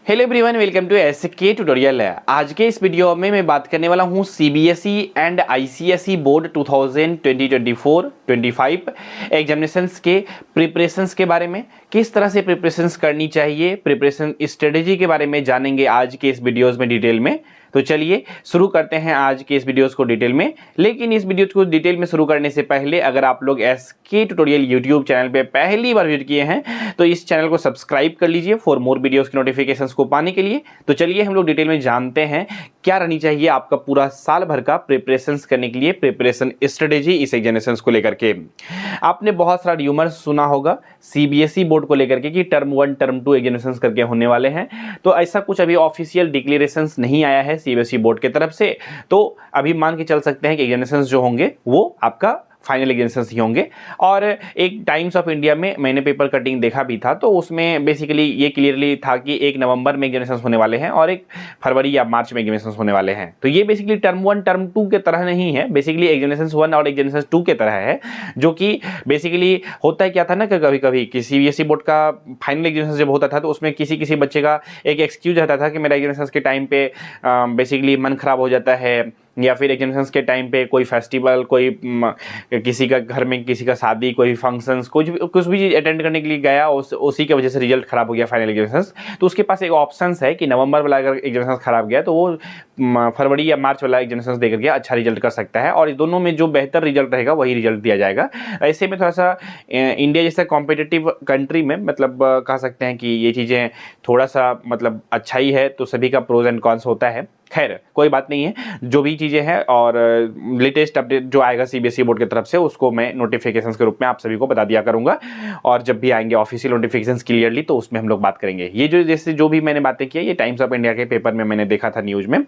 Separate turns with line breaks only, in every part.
Hello everyone, welcome to SK tutorial. आज के इस वीडियो में मैं बात करने वाला हूँ CBSE and ICSE board 2024-25 examinations के प्रिपरेशंस के बारे में। किस तरह से प्रिपरेशंस करनी चाहिए, प्रिपरेशन स्ट्रेटेजी के बारे में जानेंगे आज के इस वीडियोस में डिटेल में। तो चलिए शुरू करते हैं आज के इस वीडियोस को डिटेल में। लेकिन इस वीडियो को डिटेल में शुरू करने से पहले अगर आप लोग एसके ट्यूटोरियल यूट्यूब चैनल पे पहली बार विजिट किए हैं तो इस चैनल को सब्सक्राइब कर लीजिए फॉर मोर वीडियोस की नोटिफिकेशंस को पाने के लिए। तो चलिए हम लोग डिटेल में जानते हैं क्या रहनी चाहिए आपका पूरा साल भर का प्रिपरेशंस करने के लिए, प्रिपरेशन स्ट्रेटेजी इस एग्जामिनेशंस को लेकर के। आपने बहुत सारा र्यूमर सुना होगा सीबीएसई बोर्ड को लेकर के कि टर्म 1 टर्म 2 एग्जामिनेशंस करके होने वाले हैं। तो ऐसा कुछ अभी ऑफिशियल डिक्लेरेशंस नहीं आया है सीबीएसई बोर्ड की तरफ से। तो अभी मान के चल सकते हैं कि एग्जामिनेशंस जो होंगे वो आपका फाइनल एग्जामिनेशंस ही होंगे। और एक टाइम्स ऑफ इंडिया में मैंने पेपर कटिंग देखा भी था, तो उसमें बेसिकली ये क्लियरली था कि 1 नवंबर में एग्जामिनेशंस होने वाले हैं और 1 फरवरी या मार्च में एग्जामिनेशंस होने वाले हैं। तो ये बेसिकली टर्म 1 टर्म 2 के तरह नहीं है, बेसिकली एग्जामिनेशंस 1 और एग्जामिनेशंस 2 के तरह है। जो कि बेसिकली होता है क्या था ना कि कभी कभी कि सीबीएसई बोर्ड का फाइनल एग्जामिनेशन जब होता था तो उसमें किसी किसी बच्चे का एक एक्सक्यूज रहता था कि मेरा एग्जामिनेशंस के टाइम पे बेसिकली मन खराब हो जाता है, या फिर एग्जामिनेशंस के टाइम पे कोई फेस्टिवल, कोई किसी का घर में किसी का शादी, कोई फंक्शंस, कुछ भी चीज़ अटेंड करने के लिए गया, उसी की वजह से रिजल्ट खराब हो गया फाइनल एग्जामिनेशंस। तो उसके पास एक ऑप्शंस है कि नवंबर वाला अगर एग्जामिनेशंस खराब गया तो वो फरवरी या मार्च वाला एग्जामिनेशंस दे करके अच्छा रिजल्ट कर सकता है, और दोनों में जो बेहतर रिजल्ट रहेगा वही रिजल्ट दिया जाएगा। ऐसे में थोड़ा सा इंडिया जैसा कॉम्पिटिटिव कंट्री में मतलब कह सकते हैं कि ये चीज़ें थोड़ा सा मतलब अच्छा ही है, तो सभी का प्रोज एंड कॉन्स होता है। खैर कोई बात नहीं है, जो भी चीज़ें हैं और लेटेस्ट अपडेट जो आएगा सीबीएसई बोर्ड की तरफ से उसको मैं नोटिफिकेशंस के रूप में आप सभी को बता दिया करूंगा, और जब भी आएंगे ऑफिशियल नोटिफिकेशंस क्लियरली तो उसमें हम लोग बात करेंगे। ये जो जैसे जो भी मैंने बातें की ये टाइम्स ऑफ इंडिया के पेपर में मैंने देखा था न्यूज़ में।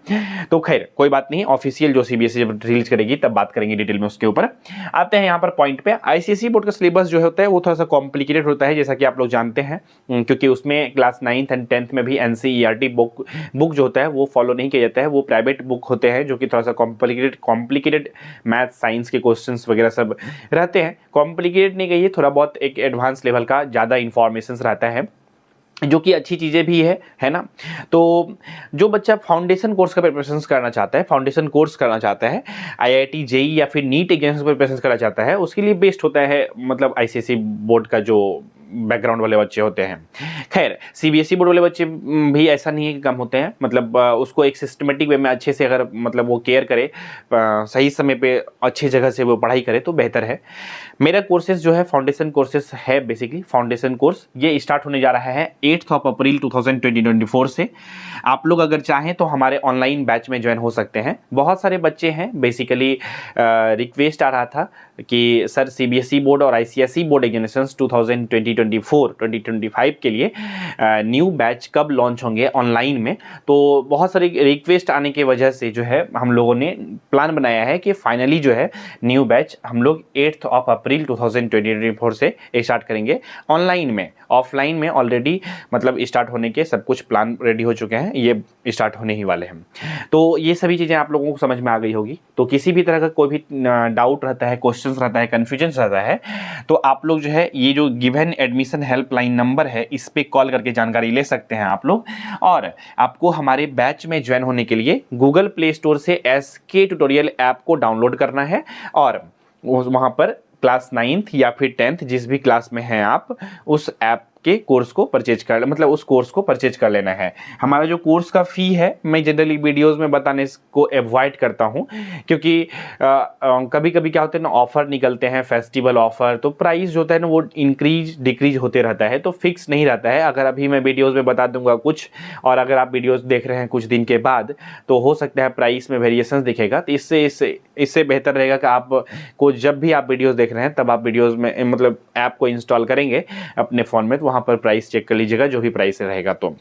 तो खैर कोई बात नहीं, ऑफिशियल जो सीबीएसई जब रिलीज करेगी तब बात करेंगे डिटेल में उसके ऊपर। आते हैं यहाँ पर पॉइंट पे। आईसीएसई बोर्ड का सिलेबस जो होता है वो थोड़ा सा कॉम्प्लिकेटेड होता है, जैसा कि आप लोग जानते हैं, क्योंकि उसमें क्लास 9th एंड 10th में भी एनसीईआरटी बुक जो होता है वो फॉलो नहीं किया जाता है। वो प्राइवेट बुक होते हैं जो कि थोड़ा सा कॉम्प्लिकेटेड मैथ साइंस के क्वेश्चंस वगैरह सब रहते हैं। कॉम्प्लिकेटेड नहीं कहिए, थोड़ा बहुत एक एडवांस लेवल का ज़्यादा इंफॉर्मेशन रहता है, जो कि अच्छी चीज़ें भी है ना। तो जो बच्चा फाउंडेशन कोर्स का प्रिपरेशन करना चाहता है, फाउंडेशन कोर्स करना चाहता है, आईआईटी जेई या फिर नीट एग्जाम प्रिपरेशन करना चाहता है, उसके लिए बेस्ट होता है मतलब आईसीएसई बोर्ड का जो बैकग्राउंड वाले बच्चे होते हैं। खैर सीबीएसई बोर्ड वाले बच्चे भी ऐसा नहीं है कि कम होते हैं, मतलब उसको एक सिस्टमेटिक वे में अच्छे से अगर मतलब वो केयर करे, सही समय पे अच्छी जगह से वो पढ़ाई करे तो बेहतर है। मेरा कोर्सेज जो है फाउंडेशन कोर्सेज है, बेसिकली फाउंडेशन कोर्स ये स्टार्ट होने जा रहा है 8 अप्रैल 2024 से। आप लोग अगर चाहें तो हमारे ऑनलाइन बैच में ज्वाइन हो सकते हैं। बहुत सारे बच्चे हैं, बेसिकली रिक्वेस्ट आ रहा था कि सर सीबीएसई बोर्ड और आईसीएसई बोर्ड एग्जामिनेशंस 2024-2025 के लिए न्यू बैच कब लॉन्च होंगे ऑनलाइन में। तो बहुत सारी रिक्वेस्ट आने की वजह से जो है हम लोगों ने प्लान बनाया है कि फाइनली जो है न्यू बैच हम लोग 8 अप्रैल 2024 से स्टार्ट करेंगे ऑनलाइन में। ऑफलाइन में ऑलरेडी मतलब स्टार्ट होने के सब कुछ प्लान रेडी हो चुके हैं, ये स्टार्ट होने ही वाले हैं। तो ये सभी चीज़ें आप लोगों को समझ में आ गई होगी। तो किसी भी तरह का कोई भी डाउट रहता है, क्वेश्चन रहता है, कन्फ्यूजन रहता है, तो आप लोग जो है ये जो गिवन एडमिशन हेल्पलाइन नंबर है इस पे कॉल करके जानकारी ले सकते हैं आप लोग। और आपको हमारे बैच में ज्वाइन होने के लिए गूगल प्ले स्टोर से एसके ट्यूटोरियल ऐप को डाउनलोड करना है, और वहाँ पर क्लास 9th या फिर 10th जिस भी क्लास में हैं आप उस ऐप के कोर्स को परचेज कर मतलब उस कोर्स को परचेज कर लेना है। हमारा जो कोर्स का फ़ी है मैं जनरली वीडियोस में बताने को अवॉइड करता हूं, क्योंकि कभी कभी क्या होते हैं ना, ऑफ़र निकलते हैं, फेस्टिवल ऑफ़र, तो प्राइस जो होता है ना वो इंक्रीज डिक्रीज होते रहता है, तो फिक्स नहीं रहता है। अगर अभी मैं वीडियोज़ में बता दूंगा कुछ और अगर आप वीडियोज़ देख रहे हैं कुछ दिन के बाद तो हो सकता है प्राइस में वेरिएशन दिखेगा। तो इससे बेहतर रहेगा कि आप को जब भी आप वीडियोज़ देख रहे हैं तब आप वीडियोज़ में मतलब ऐप को इंस्टॉल करेंगे अपने फ़ोन में, तो वहाँ पर प्राइस चेक कर लीजिएगा जो भी प्राइस रहेगा। तो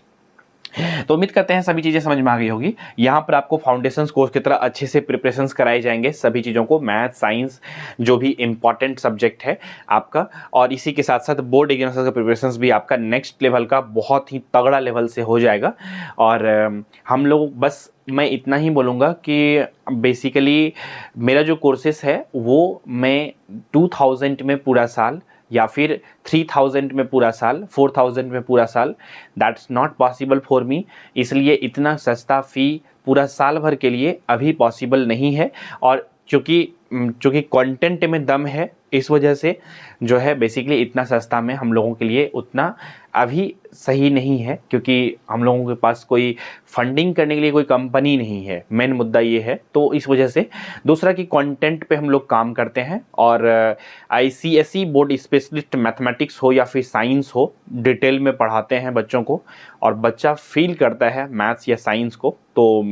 उम्मीद करते हैं सभी चीज़ें समझ में आ गई होगी। यहाँ पर आपको फाउंडेशन कोर्स की तरह अच्छे से प्रिपरेशंस कराए जाएंगे सभी चीज़ों को, मैथ साइंस जो भी इंपॉर्टेंट सब्जेक्ट है आपका, और इसी के साथ साथ बोर्ड एग्जाम्स का प्रिपरेशंस भी आपका नेक्स्ट लेवल का बहुत ही तगड़ा लेवल से हो जाएगा। और हम लोग बस मैं इतना ही बोलूँगा कि बेसिकली मेरा जो कोर्सेस है वो मैं 2000 में पूरा साल या फिर 3000 में पूरा साल, 4000 में पूरा साल, that's not possible for me. इसलिए इतना सस्ता फ़ी पूरा साल भर के लिए अभी पॉसिबल नहीं है। और चूँकि कंटेंट में दम है, इस वजह से जो है बेसिकली इतना सस्ता में हम लोगों के लिए उतना अभी सही नहीं है, क्योंकि हम लोगों के पास कोई फंडिंग करने के लिए कोई कंपनी नहीं है। मेन मुद्दा ये है। तो इस वजह से दूसरा कि कंटेंट पे हम लोग काम करते हैं, और ICSE बोर्ड स्पेशलिस्ट मैथमेटिक्स हो या फिर साइंस हो, डिटेल में पढ़ाते हैं बच्चों को, और बच्चा फील करता है मैथ्स या साइंस को, तो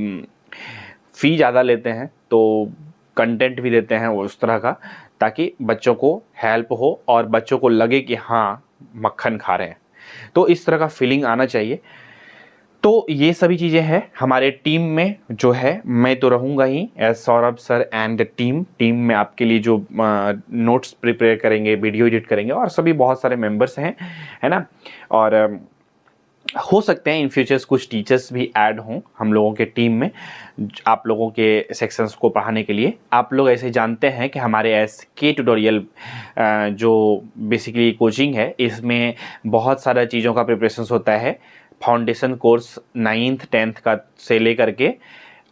फ़ी ज़्यादा लेते हैं, तो कंटेंट भी देते हैं वो उस तरह का, ताकि बच्चों को हेल्प हो और बच्चों को लगे कि हाँ मक्खन खा रहे हैं। तो इस तरह का फीलिंग आना चाहिए। तो ये सभी चीज़ें हैं हमारे टीम में जो है। मैं तो रहूँगा ही as Saurabh sir and team में आपके लिए जो नोट्स प्रिपेयर करेंगे, वीडियो एडिट करेंगे, और सभी बहुत सारे मेंबर्स हैं, है ना। और हो सकते हैं इन फ्यूचर्स कुछ टीचर्स भी ऐड हों हम लोगों के टीम में, आप लोगों के सेक्शंस को पढ़ाने के लिए। आप लोग ऐसे जानते हैं कि हमारे SK ट्यूटोरियल जो बेसिकली कोचिंग है, इसमें बहुत सारा चीज़ों का प्रिपरेशंस होता है। फाउंडेशन कोर्स 9th 10th का से लेकर के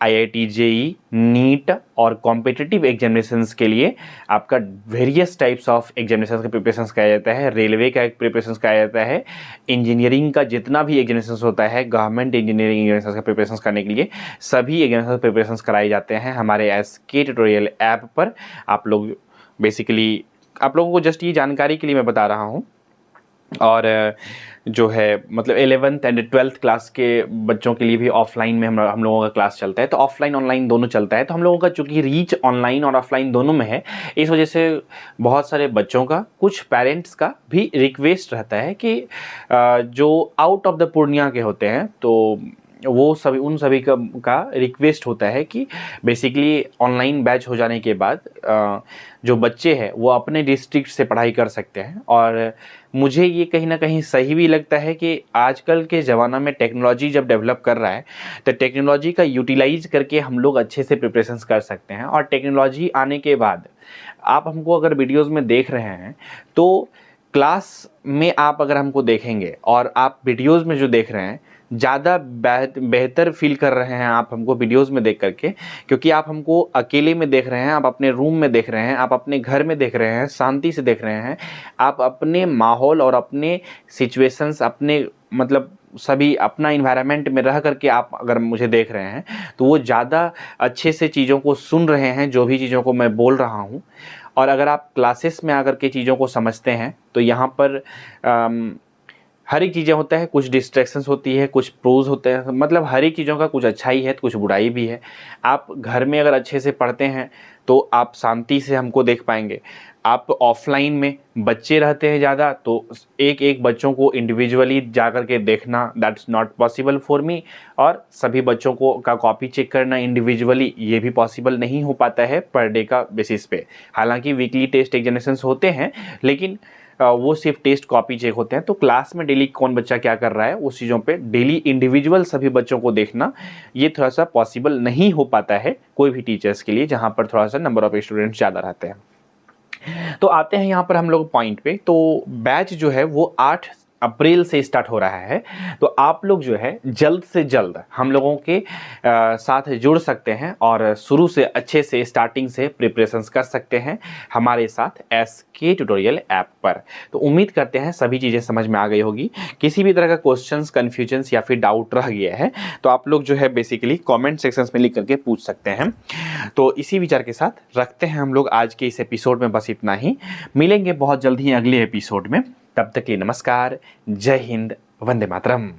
IIT JEE नीट और कॉम्पिटिटिव एग्जामिनेशंस के लिए आपका वेरियस टाइप्स ऑफ एग्जामिनेशंस का प्रिपरेशंस किया जाता है। रेलवे का एक प्रिपरेशंस किया जाता है, इंजीनियरिंग का जितना भी एग्जामिनेशंस होता है, गवर्नमेंट इंजीनियरिंग एग्जामिनेशंस का प्रिपरेशंस करने के लिए सभी एग्जामिनेशंस प्रिपरेशंस कराए जाते हैं हमारे SK ट्यूटोरियल ऐप पर। आप लोग बेसिकली, आप लोगों को जस्ट ये जानकारी के लिए मैं बता रहा हूँ। और जो है मतलब 11th एंड 12th क्लास के बच्चों के लिए भी ऑफलाइन में हम लोगों का क्लास चलता है, तो ऑफलाइन ऑनलाइन दोनों चलता है। तो हम लोगों का चूँकि रीच ऑनलाइन और ऑफलाइन दोनों में है, इस वजह से बहुत सारे बच्चों का, कुछ पेरेंट्स का भी रिक्वेस्ट रहता है कि जो आउट ऑफ द पूर्णिया के होते हैं, तो वो सभी, उन सभी का रिक्वेस्ट होता है कि बेसिकली ऑनलाइन बैच हो जाने के बाद जो बच्चे हैं वो अपने डिस्ट्रिक्ट से पढ़ाई कर सकते हैं। और मुझे ये कहीं ना कहीं सही भी लगता है कि आजकल के ज़माना में टेक्नोलॉजी जब डेवलप कर रहा है, तो टेक्नोलॉजी का यूटिलाइज करके हम लोग अच्छे से प्रिपरेशंस कर सकते हैं। और टेक्नोलॉजी आने के बाद आप हमको अगर वीडियोज़ में देख रहे हैं, तो क्लास में आप अगर हमको देखेंगे और आप वीडियोज़ में जो देख रहे हैं, ज़्यादा बेहतर फील कर रहे हैं आप हमको वीडियोज़ में देख करके, क्योंकि आप हमको अकेले में देख रहे हैं, आप अपने रूम में देख रहे हैं, आप अपने घर में देख रहे हैं, शांति से देख रहे हैं, आप अपने माहौल और अपने सिचुएशंस, अपने मतलब सभी अपना इन्वायरमेंट में रह करके आप अगर मुझे देख रहे हैं, तो वो ज़्यादा अच्छे से चीज़ों को सुन रहे हैं, जो भी चीज़ों को मैं बोल रहा हूँ। और अगर आप क्लासेस में आकर के चीज़ों को समझते हैं, तो यहाँ पर हर एक चीज़ें होता है, कुछ डिस्ट्रैक्शंस होती है, कुछ प्रोज होते हैं, मतलब हर एक चीज़ों का कुछ अच्छाई है तो कुछ बुराई भी है। आप घर में अगर अच्छे से पढ़ते हैं तो आप शांति से हमको देख पाएंगे। आप ऑफलाइन में बच्चे रहते हैं ज़्यादा, तो एक एक बच्चों को इंडिविजुअली जा कर के देखना, that's not possible for me. और सभी बच्चों को का कॉपी चेक करना इंडिविजुअली, ये भी पॉसिबल नहीं हो पाता है पर डे का बेसिस पे। हालांकि वीकली टेस्ट एग्जामिनेशंस होते हैं, लेकिन वो सिर्फ टेस्ट कॉपी चेक होते हैं। तो क्लास में डेली कौन बच्चा क्या कर रहा है, उस चीज़ों पे डेली इंडिविजुअल सभी बच्चों को देखना, ये थोड़ा सा पॉसिबल नहीं हो पाता है कोई भी टीचर्स के लिए, जहाँ पर थोड़ा सा नंबर ऑफ स्टूडेंट्स ज़्यादा रहते हैं। तो आते हैं यहाँ पर हम लोग पॉइंट पे। तो बैच जो है वो 8 अप्रैल से स्टार्ट हो रहा है। तो आप लोग जो है जल्द से जल्द हम लोगों के साथ जुड़ सकते हैं और शुरू से अच्छे से स्टार्टिंग से प्रिपरेशंस कर सकते हैं हमारे साथ SK ट्यूटोरियल ऐप पर। तो उम्मीद करते हैं सभी चीज़ें समझ में आ गई होगी। किसी भी तरह का क्वेश्चंस, कन्फ्यूजन्स या फिर डाउट रह गया है तो आप लोग जो है बेसिकली कॉमेंट सेक्शंस में लिख करके पूछ सकते हैं। तो इसी विचार के साथ रखते हैं हम लोग आज के इस एपिसोड में बस इतना ही। मिलेंगे बहुत जल्द ही अगले एपिसोड में। तब तक के लिए नमस्कार, जय हिंद, वंदे मातरम।